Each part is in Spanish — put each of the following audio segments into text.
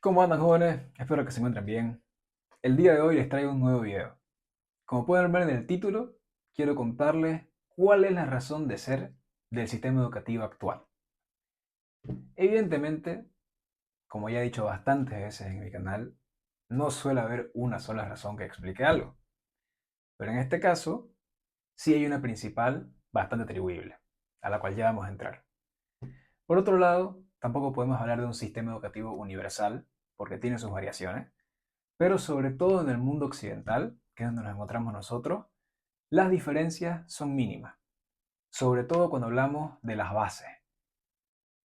¿Cómo andan, jóvenes? Espero que se encuentren bien. El día de hoy les traigo un nuevo video. Como pueden ver en el título, quiero contarles cuál es la razón de ser del sistema educativo actual. Evidentemente, como ya he dicho bastantes veces en mi canal, no suele haber una sola razón que explique algo. Pero en este caso, sí hay una principal bastante atribuible, a la cual ya vamos a entrar. Por otro lado, tampoco podemos hablar de un sistema educativo universal, porque tiene sus variaciones. Pero sobre todo en el mundo occidental, que es donde nos encontramos nosotros, las diferencias son mínimas, sobre todo cuando hablamos de las bases.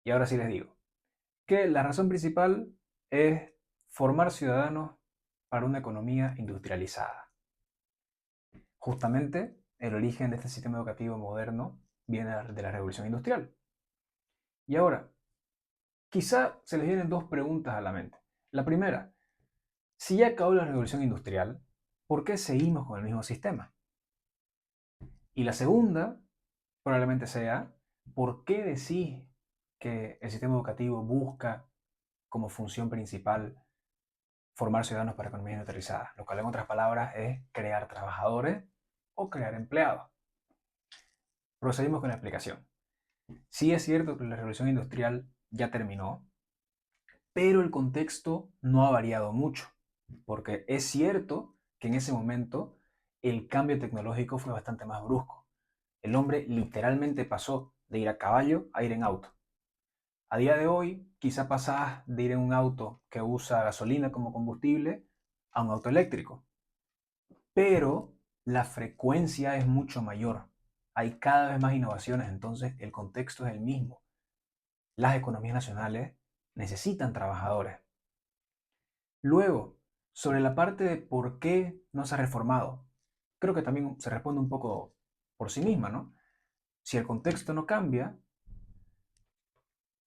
Y ahora sí les digo que la razón principal es formar ciudadanos para una economía industrializada. Justamente el origen de este sistema educativo moderno viene de la revolución industrial. Y ahora, quizá se les vienen dos preguntas a la mente. La primera, si ya acabó la revolución industrial, ¿por qué seguimos con el mismo sistema? Y la segunda probablemente sea, ¿por qué decís que el sistema educativo busca como función principal formar ciudadanos para economía industrializada? Lo cual en otras palabras es crear trabajadores o crear empleados. Procedimos con la explicación. Sí es cierto que la revolución industrial ya terminó, pero el contexto no ha variado mucho, porque es cierto que en ese momento el cambio tecnológico fue bastante más brusco. El hombre literalmente pasó de ir a caballo a ir en auto. A día de hoy, quizá pasás de ir en un auto que usa gasolina como combustible a un auto eléctrico, pero la frecuencia es mucho mayor. Hay cada vez más innovaciones, entonces el contexto es el mismo. Las economías nacionales necesitan trabajadores. Luego, sobre la parte de por qué no se ha reformado, creo que también se responde un poco por sí misma, ¿no? Si el contexto no cambia,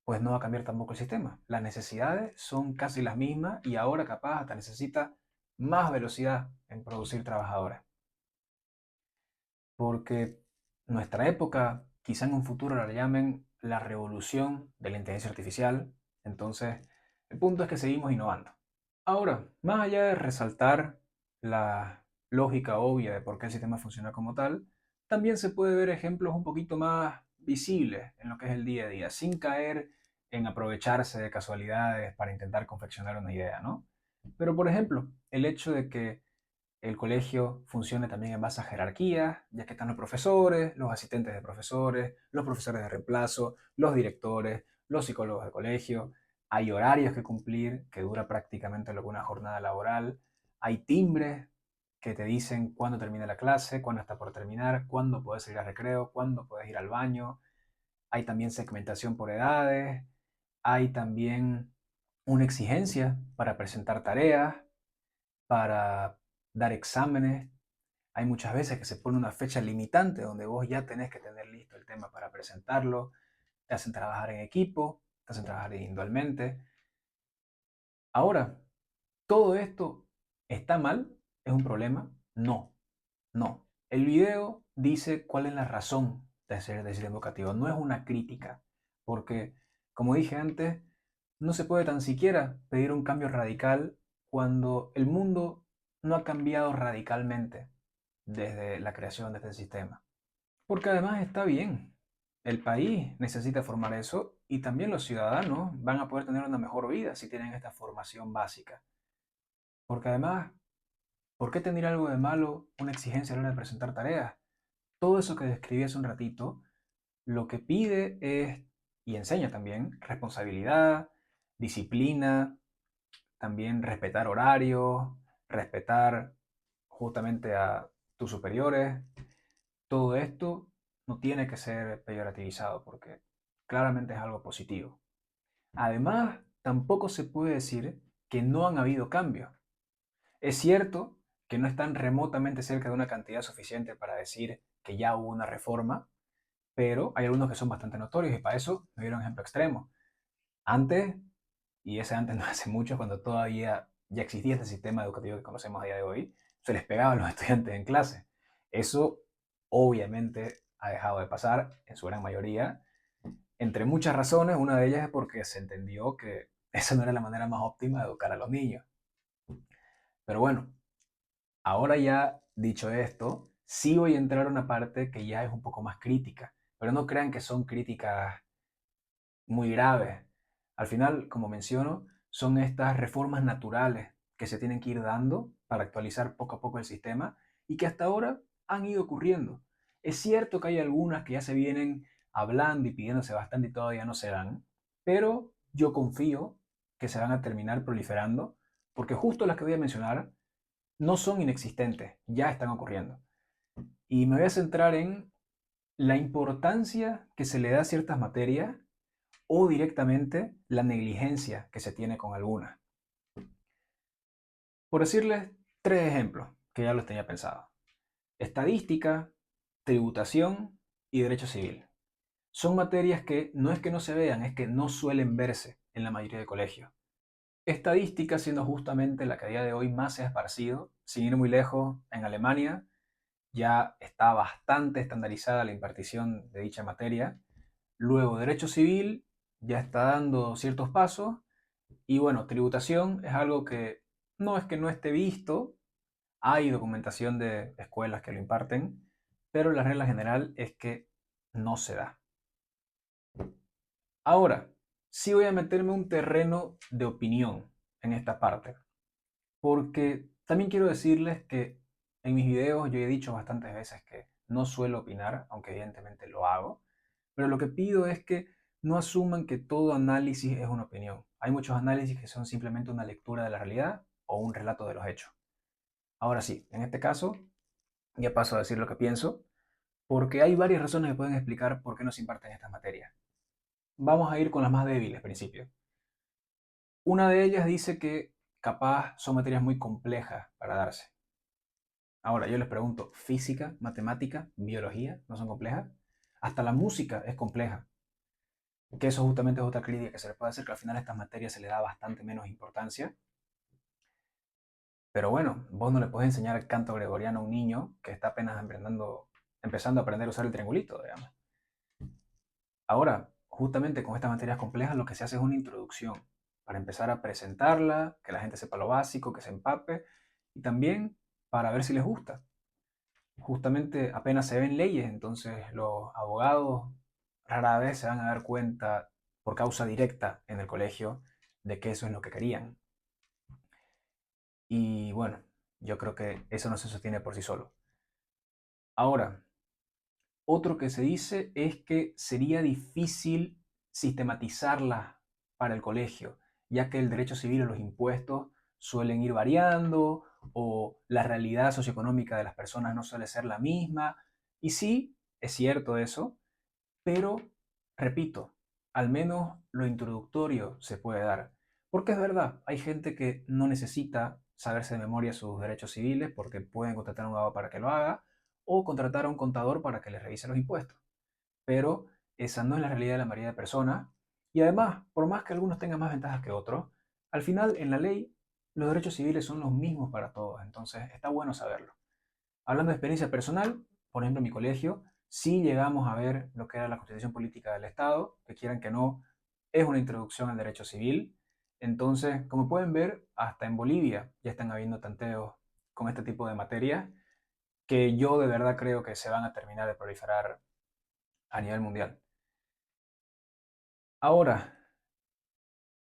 pues no va a cambiar tampoco el sistema. Las necesidades son casi las mismas y ahora capaz hasta necesita más velocidad en producir trabajadores. Porque nuestra época, quizá en un futuro la llamen la revolución de la inteligencia artificial. Entonces, el punto es que seguimos innovando. Ahora, más allá de resaltar la lógica obvia de por qué el sistema funciona como tal, también se puede ver ejemplos un poquito más visibles en lo que es el día a día, sin caer en aprovecharse de casualidades para intentar confeccionar una idea, ¿no? Pero, por ejemplo, el hecho de que el colegio funcione también en base a jerarquías, ya que están los profesores, los asistentes de profesores, los profesores de reemplazo, los directores, los psicólogos de colegio. Hay horarios que cumplir, que dura prácticamente lo que una jornada laboral. Hay timbres que te dicen cuándo termina la clase, cuándo está por terminar, cuándo puedes ir al recreo, cuándo puedes ir al baño. Hay también segmentación por edades. Hay también una exigencia para presentar tareas, para dar exámenes. Hay muchas veces que se pone una fecha limitante donde vos ya tenés que tener listo el tema para presentarlo. Te hacen trabajar en equipo, te hacen trabajar individualmente. Ahora, ¿todo esto está mal? ¿Es un problema? No, no. El video dice cuál es la razón de ser del sistema educativo. No es una crítica, porque, como dije antes, no se puede tan siquiera pedir un cambio radical cuando el mundo no ha cambiado radicalmente desde la creación de este sistema. Porque además está bien. El país necesita formar eso y también los ciudadanos van a poder tener una mejor vida si tienen esta formación básica. Porque además, ¿por qué tendría algo de malo una exigencia a la hora de presentar tareas? Todo eso que describí hace un ratito, lo que pide es, y enseña también, responsabilidad, disciplina, también respetar horarios, respetar justamente a tus superiores. Todo esto no tiene que ser peyorativizado porque claramente es algo positivo. Además, tampoco se puede decir que no han habido cambios. Es cierto que no están remotamente cerca de una cantidad suficiente para decir que ya hubo una reforma, pero hay algunos que son bastante notorios y para eso me dieron un ejemplo extremo. Antes, y ese antes no hace mucho, cuando todavía ya existía este sistema educativo que conocemos a día de hoy, se les pegaba a los estudiantes en clase. Eso obviamente ha dejado de pasar en su gran mayoría, entre muchas razones. Una de ellas es porque se entendió que esa no era la manera más óptima de educar a los niños. Pero bueno, ahora ya dicho esto, sí voy a entrar a una parte que ya es un poco más crítica, pero no crean que son críticas muy graves. Al final, como menciono, son estas reformas naturales que se tienen que ir dando para actualizar poco a poco el sistema y que hasta ahora han ido ocurriendo. Es cierto que hay algunas que ya se vienen hablando y pidiéndose bastante y todavía no se dan, pero yo confío que se van a terminar proliferando porque justo las que voy a mencionar no son inexistentes, ya están ocurriendo. Y me voy a centrar en la importancia que se le da a ciertas materias o directamente la negligencia que se tiene con algunas. Por decirles tres ejemplos que ya los tenía pensado. Estadística, tributación y derecho civil. Son materias que no es que no se vean, es que no suelen verse en la mayoría de colegios. Estadística siendo justamente la que a día de hoy más se ha esparcido, sin ir muy lejos, en Alemania ya está bastante estandarizada la impartición de dicha materia. Luego, derecho civil ya está dando ciertos pasos. Y bueno, tributación es algo que no es que no esté visto, hay documentación de escuelas que lo imparten, pero la regla general es que no se da. Ahora, sí voy a meterme un terreno de opinión en esta parte, porque también quiero decirles que en mis videos yo he dicho bastantes veces que no suelo opinar, aunque evidentemente lo hago, pero lo que pido es que no asuman que todo análisis es una opinión. Hay muchos análisis que son simplemente una lectura de la realidad o un relato de los hechos. Ahora sí, en este caso ya paso a decir lo que pienso, porque hay varias razones que pueden explicar por qué no se imparten estas materias. Vamos a ir con las más débiles, principio. Una de ellas dice que capaz son materias muy complejas para darse. Ahora, yo les pregunto, ¿física, matemática, biología no son complejas? Hasta la música es compleja. Que eso justamente es otra crítica que se le puede hacer, que al final a estas materias se le da bastante menos importancia. Pero bueno, vos no le podés enseñar el canto gregoriano a un niño que está apenas empezando a aprender a usar el triangulito, digamos. Ahora, justamente con estas materias complejas lo que se hace es una introducción para empezar a presentarla, que la gente sepa lo básico, que se empape y también para ver si les gusta. Justamente apenas se ven leyes, entonces los abogados rara vez se van a dar cuenta por causa directa en el colegio de que eso es lo que querían. Y bueno, yo creo que eso no se sostiene por sí solo. Ahora, otro que se dice es que sería difícil sistematizarlas para el colegio, ya que el derecho civil o los impuestos suelen ir variando o la realidad socioeconómica de las personas no suele ser la misma. Y sí, es cierto eso, pero, repito, al menos lo introductorio se puede dar. Porque es verdad, hay gente que no necesita saberse de memoria sus derechos civiles porque pueden contratar a un abogado para que lo haga o contratar a un contador para que les revise los impuestos. Pero esa no es la realidad de la mayoría de personas. Y además, por más que algunos tengan más ventajas que otros, al final en la ley los derechos civiles son los mismos para todos. Entonces está bueno saberlo. Hablando de experiencia personal, por ejemplo, en mi colegio, sí llegamos a ver lo que era la Constitución Política del Estado, que quieran que no, es una introducción al derecho civil. Entonces, como pueden ver, hasta en Bolivia ya están habiendo tanteos con este tipo de materias que yo de verdad creo que se van a terminar de proliferar a nivel mundial. Ahora,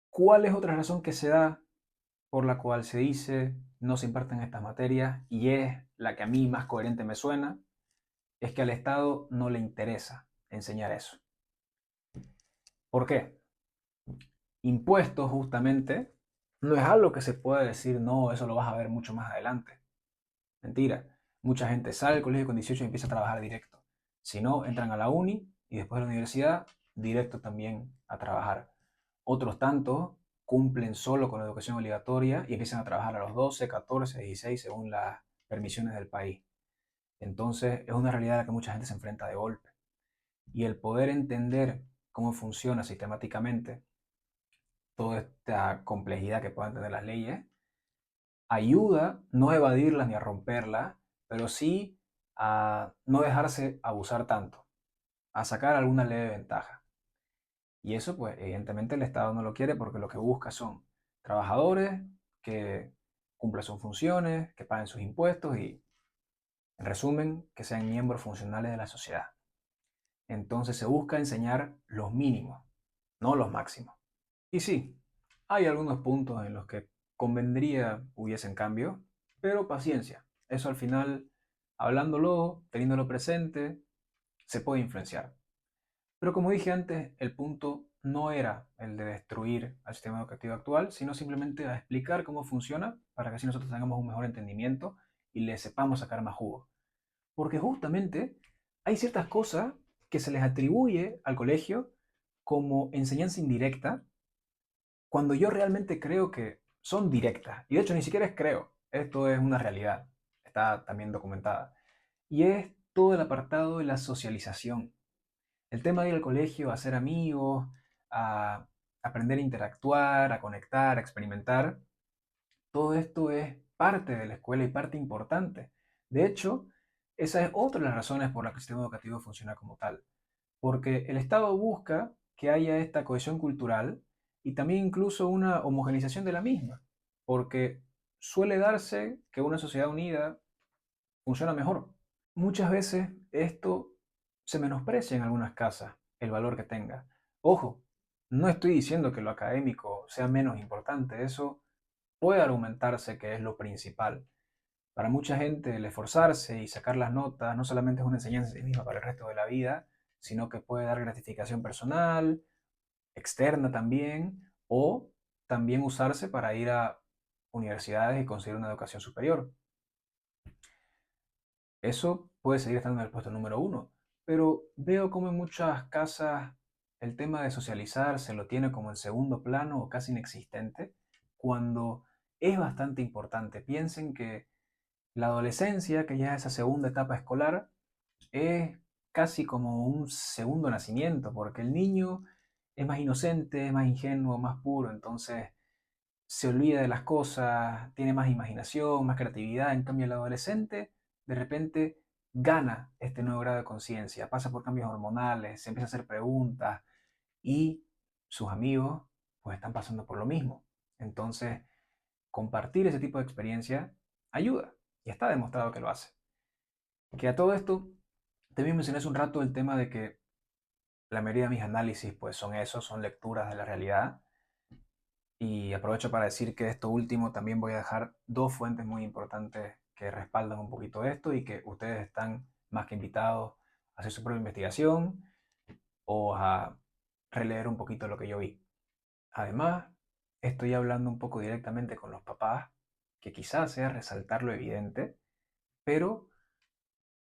¿cuál es otra razón que se da por la cual se dice no se imparten estas materias y es la que a mí más coherente me suena? Es que al Estado no le interesa enseñar eso. ¿Por qué? Impuestos, justamente, no es algo que se pueda decir, no, eso lo vas a ver mucho más adelante. Mentira. Mucha gente sale del colegio con 18 y empieza a trabajar directo. Si no, entran a la uni y después de la universidad, directo también a trabajar. Otros tantos cumplen solo con la educación obligatoria y empiezan a trabajar a los 12, 14, 16, según las permisiones del país. Entonces, es una realidad a la que mucha gente se enfrenta de golpe. Y el poder entender cómo funciona sistemáticamente toda esta complejidad que puedan tener las leyes, ayuda no a evadirlas ni a romperlas, pero sí a no dejarse abusar tanto, a sacar alguna leve ventaja. Y eso, pues, evidentemente el Estado no lo quiere porque lo que busca son trabajadores que cumplan sus funciones, que paguen sus impuestos y, en resumen, que sean miembros funcionales de la sociedad. Entonces se busca enseñar los mínimos, no los máximos. Y sí, hay algunos puntos en los que convendría hubiesen cambio, pero paciencia. Eso al final, hablándolo, teniéndolo presente, se puede influenciar. Pero como dije antes, el punto no era el de destruir al sistema educativo actual, sino simplemente a explicar cómo funciona para que así nosotros tengamos un mejor entendimiento y le sepamos sacar más jugo. Porque justamente hay ciertas cosas que se les atribuye al colegio como enseñanza indirecta, cuando yo realmente creo que son directas. Y de hecho ni siquiera es creo, esto es una realidad, está también documentada. Y es todo el apartado de la socialización. El tema de ir al colegio, a hacer amigos, a aprender a interactuar, a conectar, a experimentar, todo esto es parte de la escuela y parte importante. De hecho, esa es otra de las razones por las que el sistema educativo funciona como tal. Porque el Estado busca que haya esta cohesión cultural y también incluso una homogeneización de la misma. Porque suele darse que una sociedad unida funciona mejor. Muchas veces esto se menosprecia en algunas casas, el valor que tenga. Ojo, no estoy diciendo que lo académico sea menos importante, eso puede argumentarse que es lo principal. Para mucha gente el esforzarse y sacar las notas no solamente es una enseñanza en sí misma para el resto de la vida, sino que puede dar gratificación personal, externa también, o también usarse para ir a universidades y conseguir una educación superior. Eso puede seguir estando en el puesto número uno, pero veo como en muchas casas el tema de socializar se lo tiene como en segundo plano o casi inexistente, cuando es bastante importante. Piensen que la adolescencia, que ya es esa segunda etapa escolar, es casi como un segundo nacimiento, porque el niño es más inocente, es más ingenuo, más puro, entonces se olvida de las cosas, tiene más imaginación, más creatividad. En cambio, el adolescente de repente gana este nuevo grado de conciencia, pasa por cambios hormonales, se empieza a hacer preguntas y sus amigos pues están pasando por lo mismo. Entonces, compartir ese tipo de experiencia ayuda y está demostrado que lo hace. Que a todo esto, también mencioné hace un rato el tema de que la mayoría de mis análisis pues son eso, son lecturas de la realidad. Y aprovecho para decir que esto último también voy a dejar dos fuentes muy importantes que respaldan un poquito esto y que ustedes están más que invitados a hacer su propia investigación o a releer un poquito lo que yo vi. Además, estoy hablando un poco directamente con los papás, que quizás sea resaltar lo evidente, pero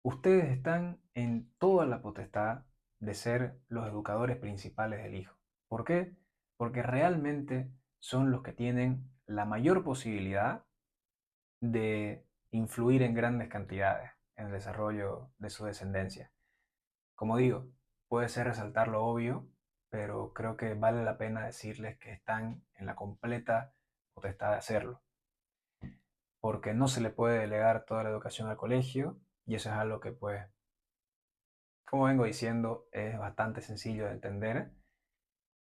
ustedes están en toda la potestad de ser los educadores principales del hijo. ¿Por qué? Porque realmente son los que tienen la mayor posibilidad de influir en grandes cantidades en el desarrollo de su descendencia. Como digo, puede ser resaltar lo obvio, pero creo que vale la pena decirles que están en la completa potestad de hacerlo, porque no se le puede delegar toda la educación al colegio y eso es algo que pues como vengo diciendo, es bastante sencillo de entender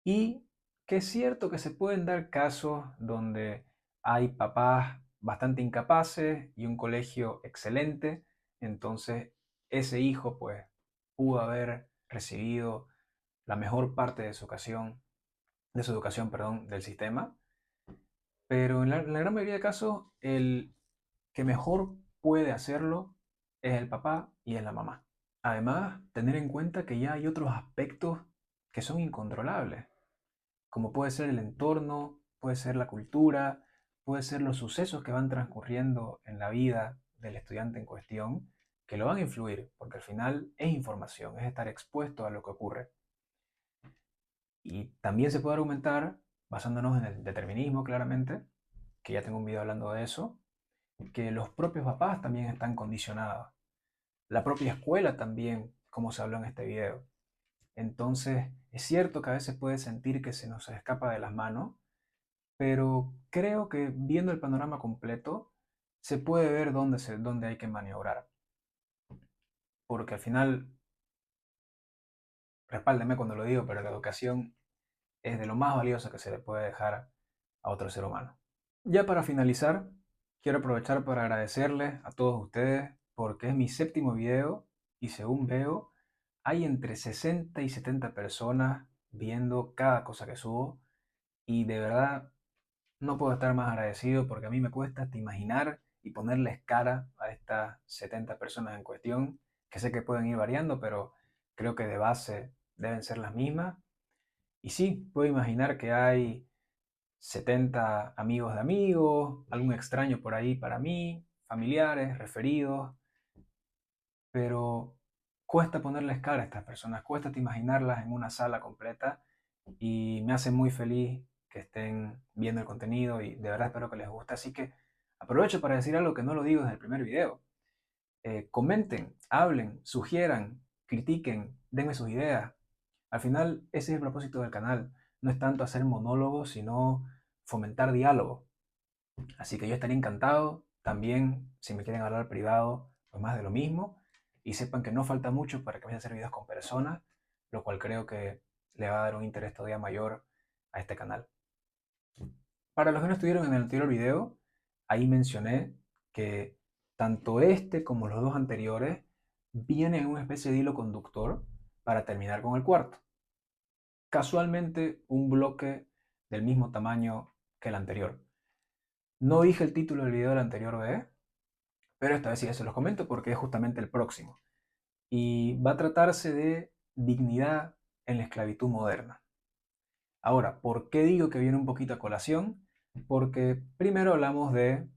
y que es cierto que se pueden dar casos donde hay papás bastante incapaces y un colegio excelente, entonces ese hijo pues pudo haber recibido la mejor parte de su educación, perdón, del sistema, pero en la gran mayoría de casos el que mejor puede hacerlo es el papá y es la mamá. Además, tener en cuenta que ya hay otros aspectos que son incontrolables, como puede ser el entorno, puede ser la cultura, puede ser los sucesos que van transcurriendo en la vida del estudiante en cuestión, que lo van a influir, porque al final es información, es estar expuesto a lo que ocurre. Y también se puede argumentar, basándonos en el determinismo claramente, que ya tengo un video hablando de eso, que los propios papás también están condicionados, la propia escuela también, como se habló en este video. Entonces, es cierto que a veces puede sentir que se nos escapa de las manos, pero creo que viendo el panorama completo, se puede ver dónde hay que maniobrar. Porque al final, respáldeme cuando lo digo, pero la educación es de lo más valioso que se le puede dejar a otro ser humano. Ya para finalizar, quiero aprovechar para agradecerles a todos ustedes porque es mi séptimo video y según veo hay entre 60 y 70 personas viendo cada cosa que subo y de verdad no puedo estar más agradecido porque a mí me cuesta hasta imaginar y ponerles cara a estas 70 personas en cuestión, que sé que pueden ir variando, pero creo que de base deben ser las mismas. Y sí, puedo imaginar que hay 70 amigos de amigos, algún extraño por ahí para mí, familiares, referidos, pero cuesta ponerles cara a estas personas, cuesta imaginarlas en una sala completa y me hace muy feliz que estén viendo el contenido y de verdad espero que les guste. Así que aprovecho para decir algo que no lo digo desde el primer video. Comenten, hablen, sugieran, critiquen, denme sus ideas. Al final ese es el propósito del canal. No es tanto hacer monólogos, sino fomentar diálogo. Así que yo estaría encantado. También, si me quieren hablar privado, pues más de lo mismo. Y sepan que no falta mucho para que vaya a hacer videos con personas, lo cual creo que le va a dar un interés todavía mayor a este canal. Para los que no estuvieron en el anterior video, ahí mencioné que tanto este como los dos anteriores vienen en una especie de hilo conductor para terminar con el cuarto. Casualmente, un bloque del mismo tamaño que el anterior. No dije el título del video del anterior vez, pero esta vez sí ya se los comento porque es justamente el próximo. Y va a tratarse de dignidad en la esclavitud moderna. Ahora, ¿por qué digo que viene un poquito a colación? Porque primero hablamos de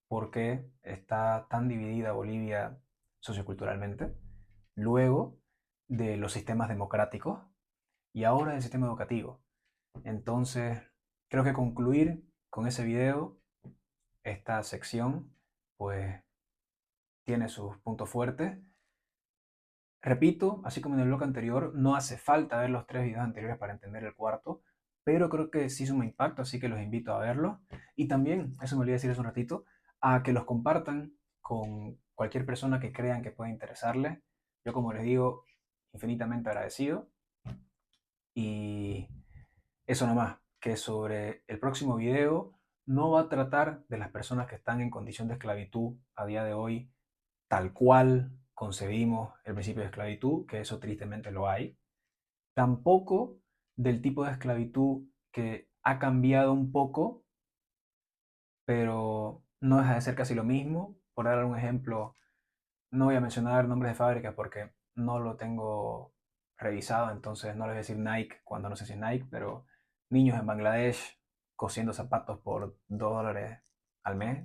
por qué está tan dividida Bolivia socioculturalmente, luego de los sistemas democráticos y ahora del sistema educativo. Entonces, creo que concluir con ese video, esta sección, pues tiene sus puntos fuertes. Repito, así como en el bloque anterior, no hace falta ver los tres videos anteriores para entender el cuarto, pero creo que sí suma impacto, así que los invito a verlos. Y también, eso me olvidé decir hace un ratito, a que los compartan con cualquier persona que crean que pueda interesarle. Yo, como les digo, infinitamente agradecido. Y eso nomás, que sobre el próximo video no va a tratar de las personas que están en condición de esclavitud a día de hoy tal cual concebimos el principio de esclavitud, que eso tristemente lo hay, tampoco del tipo de esclavitud que ha cambiado un poco, pero no deja de ser casi lo mismo. Por dar un ejemplo, no voy a mencionar nombres de fábricas porque no lo tengo revisado, entonces no les voy a decir Nike cuando no sé si es Nike, pero niños en Bangladesh cosiendo zapatos por $2 al mes.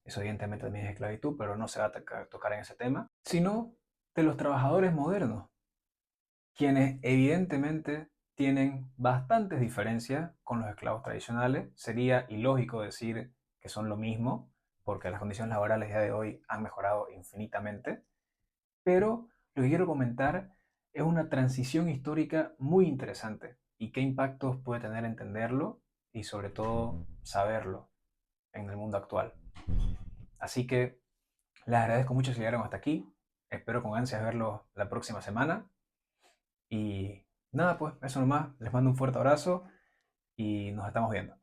Eso evidentemente también es esclavitud, pero no se va a tocar en ese tema, sino de los trabajadores modernos, quienes evidentemente tienen bastantes diferencias con los esclavos tradicionales. Sería ilógico decir que son lo mismo, porque las condiciones laborales ya de hoy han mejorado infinitamente, pero lo que quiero comentar es una transición histórica muy interesante y qué impactos puede tener entenderlo y sobre todo saberlo en el mundo actual. Así que les agradezco mucho si llegaron hasta aquí. Espero con ansias verlos la próxima semana. Y nada, pues eso nomás. Les mando un fuerte abrazo y nos estamos viendo.